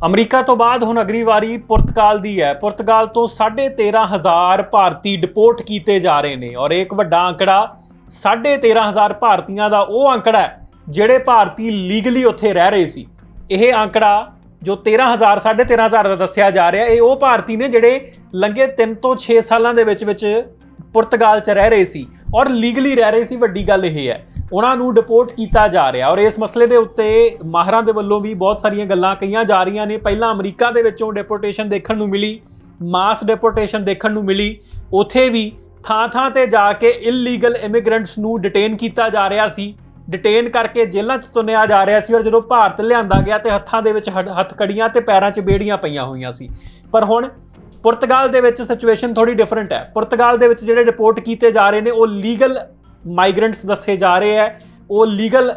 America ਤੋਂ ਬਾਅਦ ਹੁਣ ਅਗਲੀ ਵਾਰੀ ਪੁਰਤਗਾਲ ਦੀ ਹੈ। ਪੁਰਤਗਾਲ ਤੋਂ 13,500 ਭਾਰਤੀ ਡਿਪੋਰਟ ਕੀਤੇ ਜਾ ਰਹੇ ਨੇ ਔਰ ਇੱਕ ਵੱਡਾ ਅੰਕੜਾ 13,500 ਭਾਰਤੀਆਂ ਦਾ ਉਹ ਅੰਕੜਾ ਹੈ ਜਿਹੜੇ ਭਾਰਤੀ ਲੀਗਲੀ ਉੱਥੇ ਰਹਿ ਰਹੇ ਸੀ। ਇਹ ਅੰਕੜਾ ਜੋ 13,000 13,500 ਦਾ ਦੱਸਿਆ ਜਾ ਰਿਹਾ, ਇਹ ਉਹ ਭਾਰਤੀ ਨੇ ਜਿਹੜੇ ਲੰਘੇ 3 ਤੋਂ 6 ਸਾਲਾਂ ਦੇ ਵਿੱਚ ਪੁਰਤਗਾਲ 'ਚ ਰਹਿ ਰਹੇ ਸੀ ਔਰ ਲੀਗਲੀ ਰਹਿ ਰਹੇ ਸੀ। ਵੱਡੀ ਗੱਲ ਇਹ ਹੈ ਉਹਨਾਂ ਨੂੰ ਡਿਪੋਰਟ ਕੀਤਾ ਜਾ ਰਿਹਾ ਔਰ ਇਸ ਮਸਲੇ ਦੇ ਉੱਤੇ ਮਾਹਰਾਂ ਦੇ ਵੱਲੋਂ ਵੀ ਬਹੁਤ ਸਾਰੀਆਂ ਗੱਲਾਂ ਕਹੀਆਂ ਜਾ ਰਹੀਆਂ ਨੇ। ਪਹਿਲਾਂ ਅਮਰੀਕਾ ਦੇ ਵਿੱਚੋਂ ਡਿਪੋਰਟੇਸ਼ਨ ਦੇਖਣ ਨੂੰ ਮਿਲੀ, ਮਾਸ ਡਿਪੋਰਟੇਸ਼ਨ ਦੇਖਣ ਨੂੰ ਮਿਲੀ। ਉੱਥੇ ਵੀ ਥਾਂ ਤੇ ਜਾ ਕੇ ਇਲੀਗਲ ਇਮੀਗ੍ਰੈਂਟਸ ਨੂੰ ਡਿਟੇਨ ਕੀਤਾ ਜਾ ਰਿਹਾ ਸੀ, ਡਿਟੇਨ ਕਰਕੇ ਜੇਲ੍ਹਾਂ 'ਚ ਤੁੰਨਿਆ ਜਾ ਰਿਹਾ ਸੀ ਔਰ ਜਦੋਂ ਭਾਰਤ ਲਿਆਂਦਾ ਗਿਆ ਤੇ ਹੱਥਾਂ ਦੇ ਵਿੱਚ ਹੱਥਕੜੀਆਂ ਤੇ ਪੈਰਾਂ 'ਚ ਬੇੜੀਆਂ ਪਈਆਂ ਹੋਈਆਂ ਸੀ। ਪਰ ਹੁਣ ਪੁਰਤਗਾਲ ਦੇ ਵਿੱਚ ਸਿਚੁਏਸ਼ਨ ਥੋੜੀ ਡਿਫਰੈਂਟ ਹੈ। ਪੁਰਤਗਾਲ ਦੇ ਵਿੱਚ ਜਿਹੜੇ ਡਿਪੋਰਟ ਕੀਤੇ ਜਾ ਰਹੇ ਨੇ ਉਹ ਲੀਗਲ ਮਾਈਗ੍ਰੈਂਟਸ ਦੱਸੇ ਜਾ ਰਹੇ ਹੈ, ਉਹ ਲੀਗਲ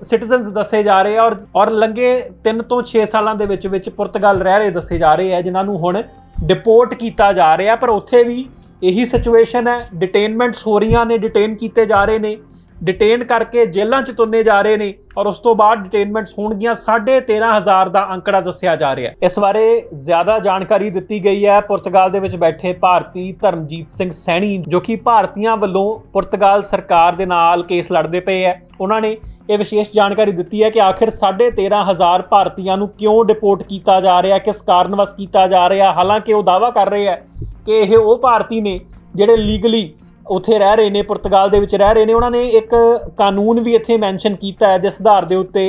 ਸਿਟੀਜ਼ਨਸ ਦੱਸੇ ਜਾ ਰਹੇ ਆ ਔਰ ਲੰਘੇ 3 ਤੋਂ 6 ਸਾਲਾਂ ਦੇ ਵਿੱਚ ਪੁਰਤਗਾਲ ਰਹਿ ਰਹੇ ਦੱਸੇ ਜਾ ਰਹੇ ਆ ਜਿਨ੍ਹਾਂ ਨੂੰ ਹੁਣ ਡਿਪੋਰਟ ਕੀਤਾ ਜਾ ਰਿਹਾ। ਪਰ ਉੱਥੇ ਵੀ ਇਹੀ ਸਿਚੁਏਸ਼ਨ ਹੈ, ਡਿਟੇਨਮੈਂਟਸ ਹੋ ਰਹੀਆਂ ਨੇ, ਡਿਟੇਨ ਕੀਤੇ ਜਾ ਰਹੇ ਨੇ, ਡਿਟੇਨ ਕਰਕੇ ਜੇਲ੍ਹਾਂ 'ਚ ਤੁੰਨੇ ਜਾ ਰਹੇ ਨੇ ਔਰ ਉਸ ਤੋਂ ਬਾਅਦ ਡਿਟੇਨਮੈਂਟਸ ਹੋਣਗੀਆਂ 13,500 ਦਾ ਅੰਕੜਾ ਦੱਸਿਆ ਜਾ ਰਿਹਾ। ਇਸ ਬਾਰੇ ਜ਼ਿਆਦਾ ਜਾਣਕਾਰੀ ਦਿੱਤੀ ਗਈ ਹੈ ਪੁਰਤਗਾਲ ਦੇ ਵਿੱਚ ਬੈਠੇ ਭਾਰਤੀ ਧਰਮਜੀਤ ਸਿੰਘ ਸੈਣੀ, ਜੋ ਕਿ ਭਾਰਤੀਆਂ ਵੱਲੋਂ ਪੁਰਤਗਾਲ ਸਰਕਾਰ ਦੇ ਨਾਲ ਕੇਸ ਲੜਦੇ ਪਏ ਹੈ। ਉਹਨਾਂ ਨੇ ਇਹ ਵਿਸ਼ੇਸ਼ ਜਾਣਕਾਰੀ ਦਿੱਤੀ ਹੈ ਕਿ ਆਖਿਰ 13,500 ਭਾਰਤੀਆਂ ਨੂੰ ਕਿਉਂ ਡਿਪੋਰਟ ਕੀਤਾ ਜਾ ਰਿਹਾ, ਕਿਸ ਕਾਰਨ ਵਸ ਕੀਤਾ ਜਾ ਰਿਹਾ। ਹਾਲਾਂਕਿ ਉਹ ਦਾਅਵਾ ਕਰ ਰਹੇ ਹੈ ਕਿ ਇਹ ਉਹ ਭਾਰਤੀ ਨੇ ਜਿਹੜੇ ਲੀਗਲੀ ਉੱਥੇ ਰਹਿ ਰਹੇ ਨੇ, ਪੁਰਤਗਾਲ ਦੇ ਵਿੱਚ ਰਹਿ ਰਹੇ ਨੇ। ਉਹਨਾਂ ਨੇ ਇੱਕ ਕਾਨੂੰਨ ਵੀ ਇੱਥੇ ਮੈਂਸ਼ਨ ਕੀਤਾ ਹੈ ਜਿਸ ਆਧਾਰ ਦੇ ਉੱਤੇ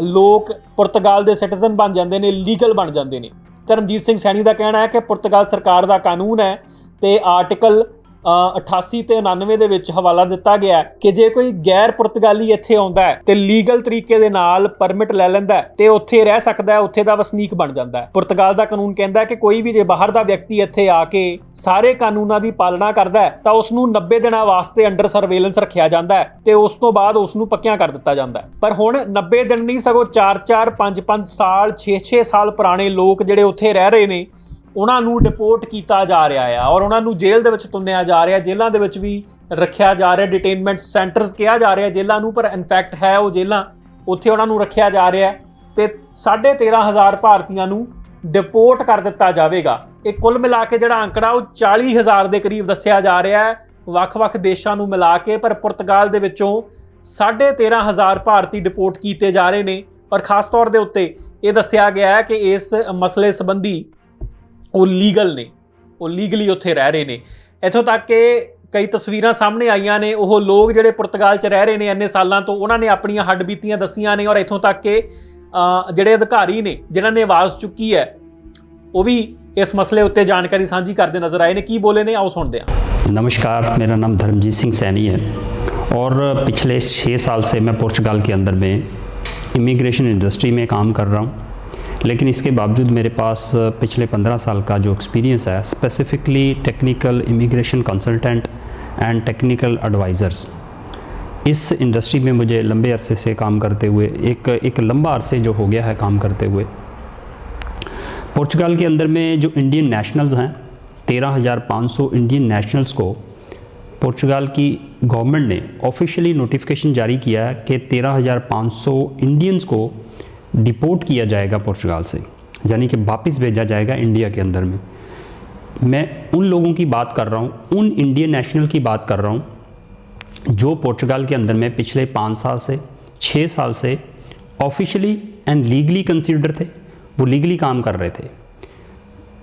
ਲੋਕ ਪੁਰਤਗਾਲ ਦੇ ਸਿਟੀਜ਼ਨ ਬਣ ਜਾਂਦੇ ਨੇ, ਲੀਗਲ ਬਣ ਜਾਂਦੇ ਨੇ। ਧਰਮਜੀਤ ਸਿੰਘ ਸੈਣੀ ਦਾ ਕਹਿਣਾ ਹੈ ਕਿ ਪੁਰਤਗਾਲ ਸਰਕਾਰ ਦਾ ਕਾਨੂੰਨ ਹੈ ਤੇ ਆਰਟੀਕਲ 88 ਤੇ 99 ਦੇ ਵਿੱਚ ਹਵਾਲਾ ਦਿੱਤਾ ਗਿਆ ਕਿ ਜੇ ਕੋਈ ਗੈਰ ਪੁਰਤਗਾਲੀ ਇੱਥੇ ਆਉਂਦਾ ਹੈ ਤੇ ਲੀਗਲ ਤਰੀਕੇ ਦੇ ਨਾਲ ਪਰਮਿਟ ਲੈ ਲੈਂਦਾ ਤੇ ਉੱਥੇ ਰਹਿ ਸਕਦਾ ਹੈ, ਉੱਥੇ ਦਾ ਵਸਨੀਕ ਬਣ ਜਾਂਦਾ ਹੈ। ਪੁਰਤਗਾਲ ਦਾ ਕਾਨੂੰਨ ਕਹਿੰਦਾ ਹੈ ਕਿ ਕੋਈ ਵੀ ਜੇ ਬਾਹਰ ਦਾ ਵਿਅਕਤੀ ਇੱਥੇ ਆ ਕੇ ਸਾਰੇ ਕਾਨੂੰਨਾਂ ਦੀ ਪਾਲਣਾ ਕਰਦਾ ਹੈ ਤਾਂ ਉਸ ਨੂੰ 90 ਦਿਨਾਂ ਵਾਸਤੇ ਅੰਡਰ ਸਰਵੇਲੈਂਸ ਰੱਖਿਆ ਜਾਂਦਾ ਹੈ ਤੇ ਉਸ ਤੋਂ ਬਾਅਦ ਉਸ ਨੂੰ ਪੱਕਿਆਂ ਕਰ ਦਿੱਤਾ ਜਾਂਦਾ ਹੈ। ਪਰ ਹੁਣ 90 ਦਿਨ ਨਹੀਂ ਸਗੋਂ 4-4 5-5 ਸਾਲ 6-6 ਸਾਲ ਪੁਰਾਣੇ ਲੋਕ ਜਿਹੜੇ ਉੱਥੇ ਰਹਿ ਰਹੇ ਨੇ ਉਹਨਾਂ ਨੂੰ ਡਿਪੋਰਟ ਕੀਤਾ ਜਾ ਰਿਹਾ ਆ ਔਰ ਉਹਨਾਂ ਨੂੰ ਜੇਲ੍ਹ ਦੇ ਵਿੱਚ ਤੁੰਨਿਆ ਜਾ ਰਿਹਾ, ਜੇਲ੍ਹਾਂ ਦੇ ਵਿੱਚ ਵੀ ਰੱਖਿਆ ਜਾ ਰਿਹਾ। ਡਿਟੇਨਮੈਂਟ ਸੈਂਟਰਸ ਕਿਹਾ ਜਾ ਰਿਹਾ ਜੇਲ੍ਹਾਂ ਨੂੰ, ਪਰ ਇਨਫੈਕਟ ਹੈ ਉਹ ਜੇਲ੍ਹਾਂ, ਉੱਥੇ ਉਹਨਾਂ ਨੂੰ ਰੱਖਿਆ ਜਾ ਰਿਹਾ ਤੇ 13,500 ਭਾਰਤੀਆਂ ਨੂੰ ਡਿਪੋਰਟ ਕਰ ਦਿੱਤਾ ਜਾਵੇਗਾ। ਇਹ ਕੁੱਲ ਮਿਲਾ ਕੇ ਜਿਹੜਾ ਅੰਕੜਾ ਉਹ 40,000 ਦੇ ਕਰੀਬ ਦੱਸਿਆ ਜਾ ਰਿਹਾ ਹੈ ਵੱਖ-ਵੱਖ ਦੇਸ਼ਾਂ ਨੂੰ ਮਿਲਾ ਕੇ। ਪਰ ਪੁਰਤਗਾਲ ਦੇ ਵਿੱਚੋਂ 13,500 ਭਾਰਤੀ ਡਿਪੋਰਟ ਕੀਤੇ ਜਾ ਰਹੇ ਨੇ ਔਰ ਖਾਸ ਤੌਰ ਦੇ ਉੱਤੇ ਇਹ ਦੱਸਿਆ ਗਿਆ ਹੈ ਕਿ ਇਸ ਮਸਲੇ ਸੰਬੰਧੀ ਉਹ ਲੀਗਲ ਨੇ, ਉਹ ਲੀਗਲੀ ਉੱਥੇ ਰਹਿ ਰਹੇ ਨੇ। ਇੱਥੋਂ ਤੱਕ ਕਿ ਕਈ ਤਸਵੀਰਾਂ ਸਾਹਮਣੇ ਆਈਆਂ ਨੇ, ਉਹ ਲੋਕ ਜਿਹੜੇ ਪੁਰਤਗਾਲ 'ਚ ਰਹਿ ਰਹੇ ਨੇ ਇੰਨੇ ਸਾਲਾਂ ਤੋਂ, ਉਹਨਾਂ ਨੇ ਆਪਣੀਆਂ ਹੱਡਬੀਤੀਆਂ ਦੱਸੀਆਂ ਨੇ ਔਰ ਇੱਥੋਂ ਤੱਕ ਕਿ ਜਿਹੜੇ ਅਧਿਕਾਰੀ ਨੇ ਜਿਨ੍ਹਾਂ ਨੇ ਆਵਾਜ਼ ਚੁੱਕੀ ਹੈ ਉਹ ਵੀ ਇਸ ਮਸਲੇ ਉੱਤੇ ਜਾਣਕਾਰੀ ਸਾਂਝੀ ਕਰਦੇ ਨਜ਼ਰ ਆਏ ਨੇ। ਕੀ ਬੋਲੇ ਨੇ, ਆਓ ਸੁਣਦੇ ਹਾਂ। नमस्कार, मेरा नाम धर्मजीत सिंह सैनी है और पिछले 6 साल से मैं पुर्तगाल के अंदर में इमिग्रेशन इंडस्ट्री में काम कर रहा हूँ। लेकिन इसके बावजूद मेरे पास पिछले 15 साल का जो एक्सपीरियंस है, specifically technical immigration consultant and technical advisers, इस इंडस्ट्री में मुझे लंबे अरसे से काम करते हुए एक लंबा अरसे जो हो गया है काम करते हुए। पुर्तगाल के अंदर में जो इंडियन नेशनल्स हैं, 13,500 इंडियन नेशनल्स को पुर्तगाल की गवर्नमेंट ने ऑफिशियली नोटिफिकेशन जारी किया है कि 13,500 इंडियंस को डिपोर्ट किया जाएगा पुर्तगाल से, यानी कि वापस भेजा जाएगा इंडिया के अंदर में। मैं उन लोगों की बात कर रहा हूँ, उन इंडियन नेशनल की बात कर रहा हूँ जो पुर्तगाल के अंदर में पिछले 5 साल से 6 साल से ऑफिशियली एंड लीगली कंसीडर थे, वो लीगली काम कर रहे थे,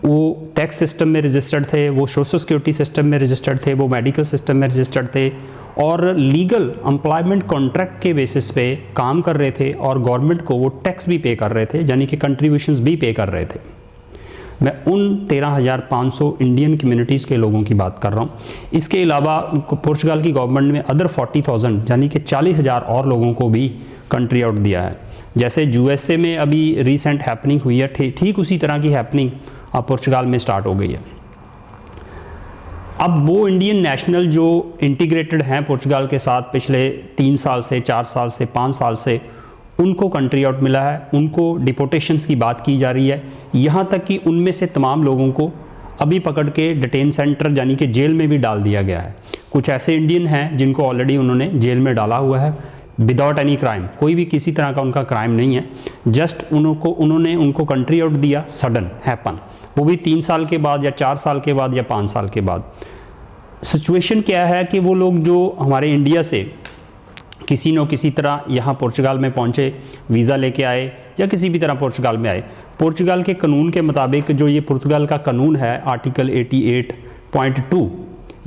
वो टैक्स सिस्टम में रजिस्टर्ड थे, वो सोशल सिक्योरिटी सिस्टम में रजिस्टर्ड थे, वो मेडिकल सिस्टम में रजिस्टर्ड थे और लीगल एम्प्लॉयमेंट कॉन्ट्रैक्ट के बेसिस पे काम कर रहे थे और गवर्नमेंट को वो टैक्स भी पे कर रहे थे, यानी कि कंट्रीब्यूशंस भी पे कर रहे थे। मैं उन 13,500 इंडियन कम्युनिटीज़ के लोगों की बात कर रहा हूँ। इसके अलावा पुर्तगाल की गवर्नमेंट ने अदर 40,000 यानी कि 40,000 और लोगों को भी कंट्री आउट दिया है। जैसे यूएसए में अभी रिसेंट हैपनिंग हुई है, ठीक उसी तरह की हैपनिंग पुर्तगाल में स्टार्ट हो गई है। अब वो इंडियन नेशनल जो इंटीग्रेटेड हैं पुर्तगाल के साथ पिछले 3 साल से 4 साल से 5 साल से, उनको कंट्री आउट मिला है, उनको डिपोर्टेशंस की बात की जा रही है। यहाँ तक कि उनमें से तमाम लोगों को अभी पकड़ के डिटेन सेंटर यानी कि जेल में भी डाल दिया गया है। कुछ ऐसे इंडियन हैं जिनको ऑलरेडी उन्होंने जेल में डाला हुआ है, विदाउट एनी क्राइम, कोई भी किसी तरह का उनका क्राइम नहीं है, जस्ट उन्होंने उनको कंट्री आउट दिया, सडन हैपन, वो भी 3 साल के बाद या 4 साल के बाद या 5 साल के बाद। सिचुएशन क्या है कि वो लोग जो हमारे इंडिया से किसी न किसी तरह यहाँ पुर्तगाल में पहुँचे, वीज़ा लेके आए या किसी भी तरह पुर्तगाल में आए, पुर्तगाल के कानून के मुताबिक, जो ये पुर्तगाल का कानून है आर्टिकल 88.2,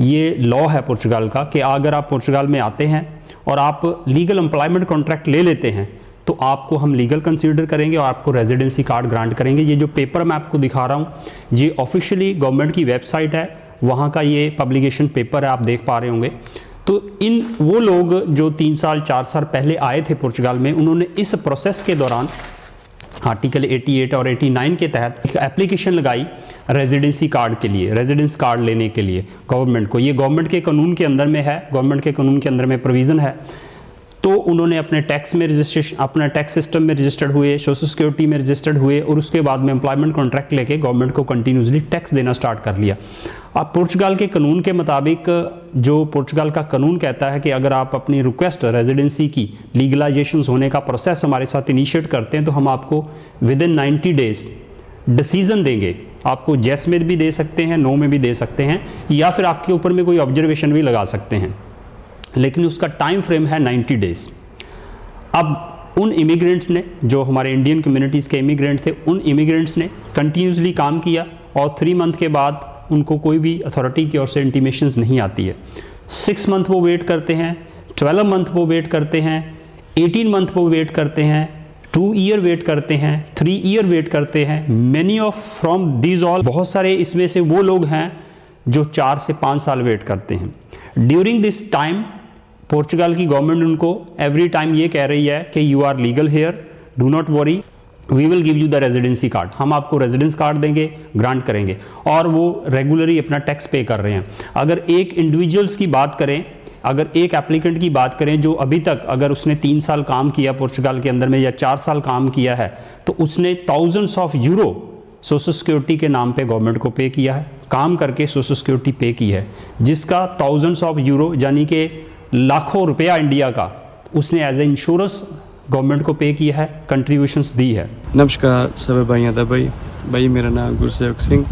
ये लॉ है पुर्तगाल का कि अगर आप पुर्तगाल में आते हैं और आप लीगल एम्प्लॉयमेंट कॉन्ट्रैक्ट ले लेते हैं तो आपको हम लीगल कंसीडर करेंगे और आपको रेजिडेंसी कार्ड ग्रांट करेंगे। ये जो पेपर मैं आपको दिखा रहा हूँ, ये ऑफिशियली गवर्नमेंट की वेबसाइट है, वहाँ का ये पब्लिकेशन पेपर है, आप देख पा रहे होंगे। तो वो लोग जो 3 साल 4 साल पहले आए थे पुर्तगाल में, उन्होंने इस प्रोसेस के दौरान आर्टिकल 88 और 89 के तहत एक एप्लीकेशन लगाई रेजिडेंसी कार्ड के लिए, रेजिडेंस कार्ड लेने के लिए गवर्नमेंट को। ये गवर्नमेंट के कानून के अंदर में है, गवर्नमेंट के कानून के अंदर में प्रोविज़न है। तो उन्होंने अपने टैक्स में रजिस्ट्रेशन, अपना टैक्स सिस्टम में रजिस्टर्ड हुए, सोशल सिक्योरिटी में रजिस्टर्ड हुए और उसके बाद में एम्प्लॉयमेंट कॉन्ट्रैक्ट लेके गवर्नमेंट को कंटिन्यूसली टैक्स देना स्टार्ट कर लिया। अब पुर्तगाल के कानून के मुताबिक, जो पुर्तगाल का कानून कहता है कि अगर आप अपनी रिक्वेस्ट रेजिडेंसी की लीगलाइजेशन होने का प्रोसेस हमारे साथ इनिशिएट करते हैं तो हम आपको विद इन 90 डेज डिसीजन देंगे। आपको येस में भी दे सकते हैं, नो में भी दे सकते हैं, या फिर आपके ऊपर में कोई ऑब्जर्वेशन भी लगा सकते हैं, लेकिन उसका टाइम फ्रेम है 90 डेज। अब उन इमिग्रेंट्स ने, जो हमारे इंडियन कम्युनिटीज़ के इमिग्रेंट थे, उन इमिग्रेंट्स ने कंटिन्यूसली काम किया और 3 मंथ के बाद उनको कोई भी अथॉरिटी की ओर से इंटीमेशंस नहीं आती है। 6 मंथ वो वेट करते हैं, 12 मंथ वो वेट करते हैं, 18 मंथ वो वेट करते हैं, 2 ईयर वेट करते हैं, 3 ईयर वेट करते हैं। Many of from these all, बहुत सारे इसमें से वो लोग हैं जो 4 से 5 साल वेट करते हैं। ड्यूरिंग दिस टाइम पुर्तगाल की गवर्नमेंट उनको एवरी टाइम ये कह रही है कि you are legal here, do not worry, we will give you the residency card, हम आपको रेजिडेंस कार्ड देंगे, ग्रांट करेंगे, और वो रेगुलरली अपना टैक्स पे कर रहे हैं। अगर एक इंडिविजुअल्स की बात करें, अगर एक एप्लीकेंट की बात करें जो अभी तक, अगर उसने 3 साल काम किया पुर्तगाल के अंदर में या 4 साल काम किया है, तो उसने thousands of euro social security के नाम पे गवर्नमेंट को पे किया है, काम करके सोशल सिक्योरिटी पे की है, जिसका थाउजेंड्स ऑफ यूरो यानी कि लाखों रुपया इंडिया का उसने एज ए इंश्योरेंस गवर्नमेंट को पे किया है, कंट्रीब्यूशंस दी है। नमस्कार सभी भाई भाई, मेरा नाम गुरसेवक सिंह,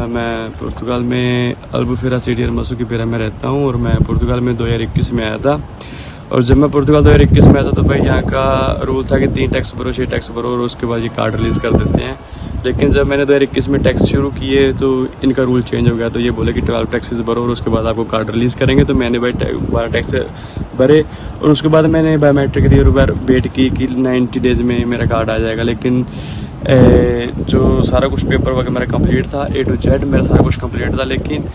मैं पुर्तगाल में अल्बुफेरा सिटी मसूकीपेरा में रहता हूँ और मैं पुर्तगाल में 2021 में आया था। और जब मैं पुर्तगाल 2021 में आया था तो भाई यहाँ का रूल था कि 3 टैक्स भरो, 6 टैक्स भरो और उसके बाद ये कार्ड रिलीज़ कर देते हैं। लेकिन जब मैंने 2021 में टैक्स शुरू किए तो इनका रूल चेंज हो गया, तो ये बोले कि 12 टैक्सेस भरो और उसके बाद आपको कार्ड रिलीज़ करेंगे। तो मैंने भाई 12 टैक्स भरे और उसके बाद मैंने बायोमेट्रिक दिए और वेट की कि 90 डेज़ में मेरा कार्ड आ जाएगा। लेकिन जो सारा कुछ पेपर वगैरह मेरा कंप्लीट था, A to Z मेरा सारा कुछ कंप्लीट था, लेकिन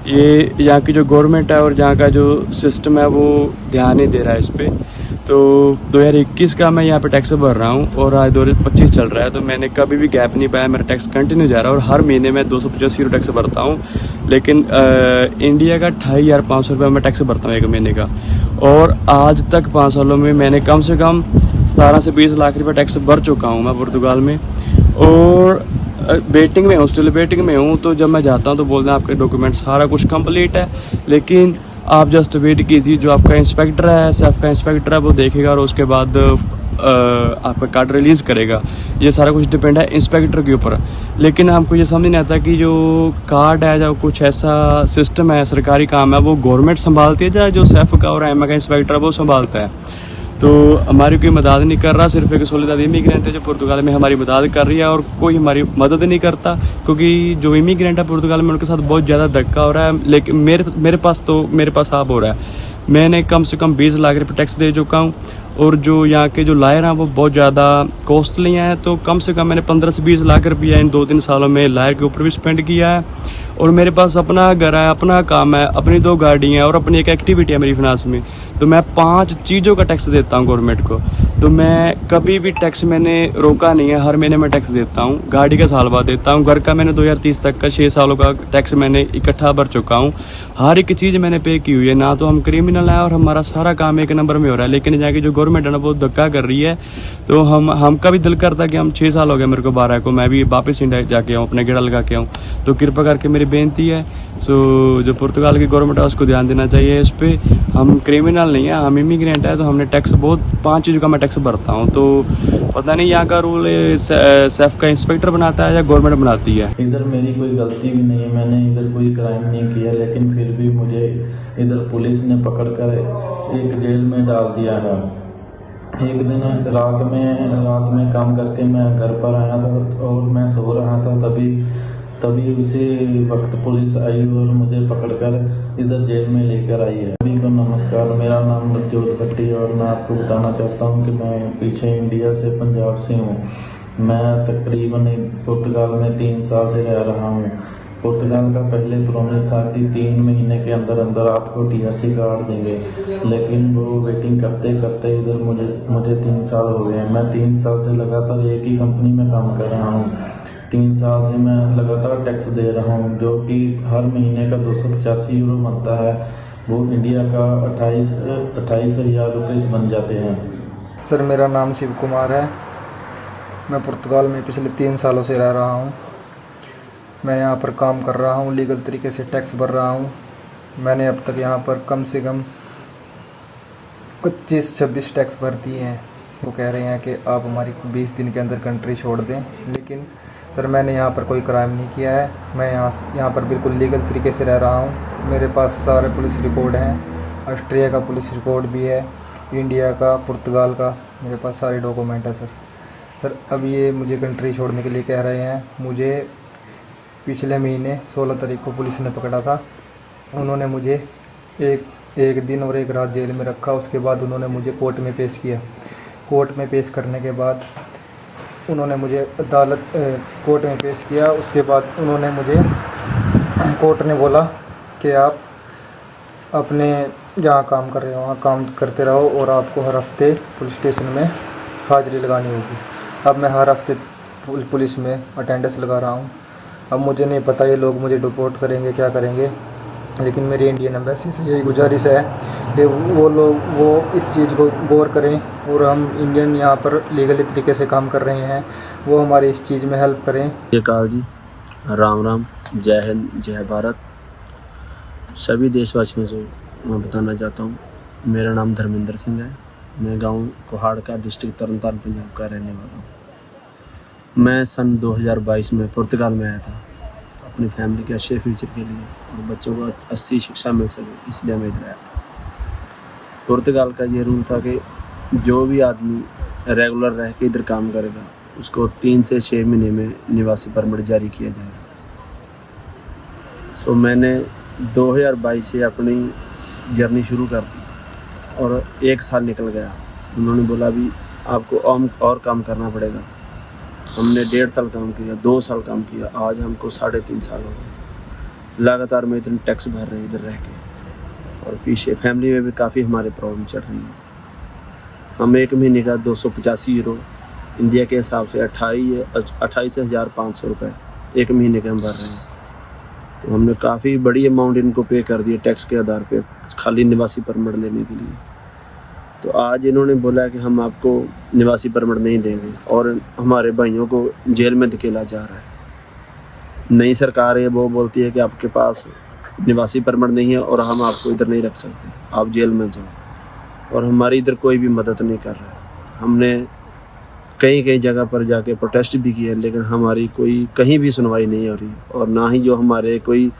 ये यहाँ की जो गवर्नमेंट है और यहाँ का जो सिस्टम है वो ध्यान नहीं दे रहा है इस पर। तो 2021 का मैं यहाँ पे टैक्स भर रहा हूँ और आज 2025 चल रहा है, तो मैंने कभी भी गैप नहीं पाया, मेरा टैक्स कंटिन्यू जा रहा है और हर महीने मैं 285 यूरो टैक्स भरता हूँ। लेकिन इंडिया का 28,500 रुपये मैं टैक्स भरता हूँ 1 महीने का, और आज तक 5 सालों में मैंने कम से कम 17 से 20 लाख रुपये टैक्स भर चुका हूँ मैं पुर्तगाल में। और वेटिंग में हूँ, स्टिल वेटिंग में हूँ। तो जब मैं जाता हूँ तो बोलते हैं आपके डॉक्यूमेंट सारा कुछ कंप्लीट है, लेकिन आप जस्ट वेट कीजिए, जो आपका इंस्पेक्टर है, सेफ का इंस्पेक्टर है, वो देखेगा और उसके बाद आपका कार्ड रिलीज़ करेगा। ये सारा कुछ डिपेंड है इंस्पेक्टर के ऊपर। लेकिन हमको ये समझ नहीं आता कि जो कार्ड है, जो कुछ ऐसा सिस्टम है, सरकारी काम है, वो गवर्नमेंट संभालती है, चाहे जो सेफ का और एम का इंस्पेक्टर है वो संभालता है। तो हमारी कोई मदद नहीं कर रहा, सिर्फ एक सोलिदारिटी इमिग्रेंट है जो पुर्तगाल में हमारी मदद कर रही है और कोई हमारी मदद नहीं करता, क्योंकि जो इमिग्रेंट है पुर्तगाल में उनके साथ बहुत ज़्यादा धक्का हो रहा है। लेकिन मेरे पास आप हो रहा है। मैंने कम से कम 20 लाख रुपये टैक्स दे चुका हूँ और जो यहाँ के जो लायर हैं वो बहुत ज़्यादा कॉस्टली हैं, तो कम से कम मैंने 15 से 20 लाख रुपया इन 2-3 सालों में लायर के ऊपर भी स्पेंड किया है। और मेरे पास अपना घर है, अपना काम है, अपनी 2 गाड़ी हैं और अपनी एक एक्टिविटी है मेरी फिनांस में। तो मैं 5 चीज़ों का टैक्स देता हूँ गवर्नमेंट को। तो मैं कभी भी टैक्स मैंने रोका नहीं है, हर महीने मैं टैक्स देता हूँ। गाड़ी का साल बाद देता हूँ, घर का मैंने 2030 तक का 6 सालों का टैक्स मैंने इकट्ठा भर चुका हूँ। हर एक चीज़ मैंने पे की हुई है। ना तो हम क्रिमिनल हैं और हमारा सारा काम 1 नंबर में हो रहा है, लेकिन यहाँ की जो गवर्नमेंट है ना वो धक्का कर रही है। तो हमका भी दिल करता है कि हम 6 साल हो गए मेरे को 12 को, मैं भी वापस इंडिया जाके आऊँ, अपना गेड़ा लगा के आऊँ। तो कृपा करके मेरी बेनती है। सो जो पुर्तगाल की गवर्नमेंट है उसको ध्यान देना चाहिए इस पे। हम क्रिमिनल नहीं है, हम इमिग्रेंट है, तो हमने टैक्स बहुत 5 चीज़ों का मैं टैक्स भरता हूँ। तो पता नहीं यहाँ का रूल सेफ का इंस्पेक्टर बनाता है या गवर्नमेंट बनाती है। इधर मेरी कोई गलती भी नहीं है, मैंने इधर कोई क्राइम नहीं किया, लेकिन फिर भी मुझे इधर पुलिस ने पकड़कर एक जेल में डाल दिया है। एक दिन रात में काम करके मैं घर पर आया था और मैं सो रहा था, तभी उसी वक्त पुलिस आई और मुझे पकड़कर इधर जेल में लेकर आई है। सभी को नमस्कार, मेरा नाम नवजोत भट्टी है और मैं आपको बताना चाहता हूँ कि मैं पीछे इंडिया से पंजाब से हूँ। मैं तकरीबन पुर्तगाल में 3 साल से रह रहा हूँ। पुर्तगाल का पहले प्रॉमिस था कि 3 महीने के अंदर अंदर आपको TRC कार्ड देंगे, लेकिन वो वेटिंग करते करते इधर मुझे 3 साल हो गए हैं। मैं 3 साल से लगातार एक ही कंपनी में काम कर रहा हूँ। 3 साल से मैं लगातार टैक्स दे रहा हूँ, जो कि हर महीने का 285 यूरो बनता है, वो इंडिया का 28,000 रुपये बन जाते हैं। सर मेरा नाम शिव कुमार है। मैं पुर्तगाल में पिछले 3 सालों से रह रहा हूँ। मैं यहाँ पर काम कर रहा हूँ, लीगल तरीके से टैक्स भर रहा हूँ। मैंने अब तक यहाँ पर कम से कम 25-26 टैक्स भर दिए हैं। वो कह रहे हैं कि आप हमारी 20 दिन के अंदर कंट्री छोड़ दें, लेकिन सर मैंने यहाँ पर कोई क्राइम नहीं किया है। मैं यहाँ पर बिल्कुल लीगल तरीके से रह रहा हूँ। मेरे पास सारे पुलिस रिकॉर्ड हैं, ऑस्ट्रिया का पुलिस रिकॉर्ड भी है, इंडिया का, पुर्तगाल का, मेरे पास सारे डॉक्यूमेंट है सर। अब ये मुझे कंट्री छोड़ने के लिए कह रहे हैं। मुझे पिछले महीने 16 तारीख को पुलिस ने पकड़ा था। उन्होंने मुझे एक दिन और एक रात जेल में रखा। उसके बाद उन्होंने मुझे कोर्ट में पेश किया। कोर्ट में पेश करने के बाद उन्होंने मुझे कोर्ट में पेश किया। उसके बाद उन्होंने मुझे, कोर्ट ने बोला कि आप अपने जहाँ काम कर रहे हो वहाँ काम करते रहो और आपको हर हफ्ते पुलिस स्टेशन में हाज़िरी लगानी होगी। अब मैं हर हफ्ते पुलिस में अटेंडेंस लगा रहा हूँ। अब मुझे नहीं पता ये लोग मुझे डिपोर्ट करेंगे क्या करेंगे, लेकिन मेरी इंडियन एम्बेसी से यही गुजारिश है कि वो इस चीज़ को गौर करें और हम इंडियन यहाँ पर लीगली तरीके से काम कर रहे हैं, वो हमारी इस चीज़ में हेल्प करें। ये काल जी, राम राम, जय हिंद, जय भारत। सभी देशवासियों से मैं बताना चाहता हूँ, मेरा नाम धर्मेंद्र सिंह है। मैं गांव कोहाड़ का, डिस्ट्रिक्ट तरनतारन, पंजाब का रहने वाला हूँ। मैं सन 2022 में पुर्तगाल में आया था अपनी फैमिली के अच्छे फ्यूचर के लिए और बच्चों को अच्छी शिक्षा मिल सके, इसलिए मैं इधर आया था। पुर्तगाल का ये रूल था कि जो भी आदमी रेगुलर रह के इधर काम करेगा उसको 3 से 6 महीने में निवासी परमिट जारी किया जाएगा। सो मैंने 2022 से अपनी जर्नी शुरू कर दी और 1 साल निकल गया। उन्होंने बोला भी आपको और काम करना पड़ेगा। हमने 1.5 साल काम किया, 2 साल काम किया, आज हमको 3.5 साल हो गए। लगातार मैं इतने टैक्स भर रहे हैं इधर रह के, और पीछे फैमिली में भी काफ़ी हमारे प्रॉब्लम चल रही है। हम 1 महीने का 285 यूरो, इंडिया के हिसाब से 28,500 रुपये 1 महीने के हम भर रहे हैं। तो हमने काफ़ी बड़ी अमाउंट इनको पे कर दी टैक्स के आधार पे, खाली निवासी परमिट लेने के लिए। तो आज इन्होंने बोला कि हम आपको निवासी परमिट नहीं देंगे और हमारे भाइयों को जेल में धकेला जा रहा है। नई सरकार है, वो बोलती है कि आपके पास निवासी परमिट नहीं है और हम आपको इधर नहीं रख सकते, आप जेल में जाओ। और हमारी इधर कोई भी मदद नहीं कर रहा है। हमने कई जगह पर जाके प्रोटेस्ट भी किया, लेकिन हमारी कोई कहीं भी सुनवाई नहीं हो रही। और ना ही जो हमारे कोई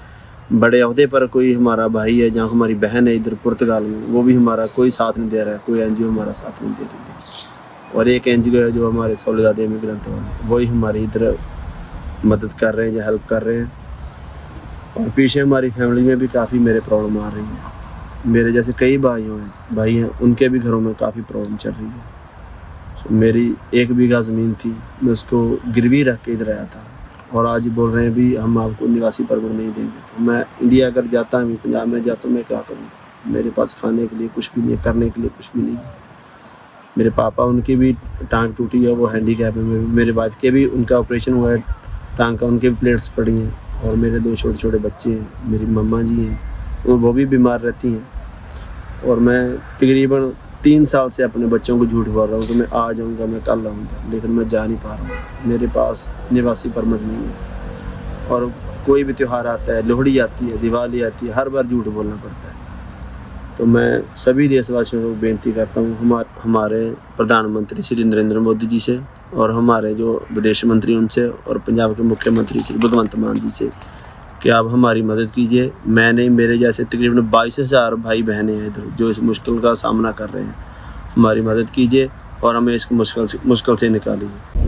बड़े अहदे पर कोई हमारा भाई है, जहाँ हमारी बहन है इधर पुर्तगाल में, वो भी हमारा कोई साथ नहीं दे रहा है। कोई NGO हमारा साथ नहीं दे रही है। और एक NGO है जो हमारे सोलिदाद इमिग्रेंट वाले, वही हमारी इधर मदद कर रहे हैं या हेल्प कर रहे हैं। और पीछे हमारी फैमिली में भी काफ़ी मेरे प्रॉब्लम आ रही है। मेरे जैसे कई भाई हैं, उनके भी घरों में काफ़ी प्रॉब्लम चल रही है। मेरी 1 बीघा ज़मीन थी, मैं उसको गिरवी रख के इधर आया था और आज बोल रहे हैं भी हम आपको निवासी परमिट नहीं देंगे। तो मैं इंडिया अगर जाता हूँ, पंजाब में जाता हूँ, मैं क्या करूँ? मेरे पास खाने के लिए कुछ भी नहीं है, करने के लिए कुछ भी नहीं है। मेरे पापा, उनकी भी टांग टूटी है, वो हैंडीकैप है। मेरे वाइफ के भी उनका ऑपरेशन हुआ है टांग का, उनके भी प्लेट्स पड़ी हैं। और मेरे 2 छोटे बच्चे हैं, मेरी मम्मा जी हैं, वो भी बीमार रहती हैं। और मैं तकरीबन 3 साल से अपने बच्चों को झूठ बोल रहा हूँ कि मैं आ जाऊँगा, मैं कल आऊँगा, लेकिन मैं जा नहीं पा रहा हूँ। मेरे पास निवासी परमिट नहीं है और कोई भी त्यौहार आता है, लोहड़ी आती है, दिवाली आती है, हर बार झूठ बोलना पड़ता है। तो मैं सभी देशवासियों को बेनती करता हूँ, हमारे प्रधानमंत्री श्री नरेंद्र मोदी जी से और हमारे जो विदेश मंत्री उनसे और पंजाब के मुख्यमंत्री श्री भगवंत मान जी से कि आप हमारी मदद कीजिए। मैं नहीं, मेरे जैसे तकरीबन 22,000 भाई बहनें हैं इधर जो इस मुश्किल का सामना कर रहे हैं। हमारी मदद कीजिए और हमें इस मुश्किल से निकालिए।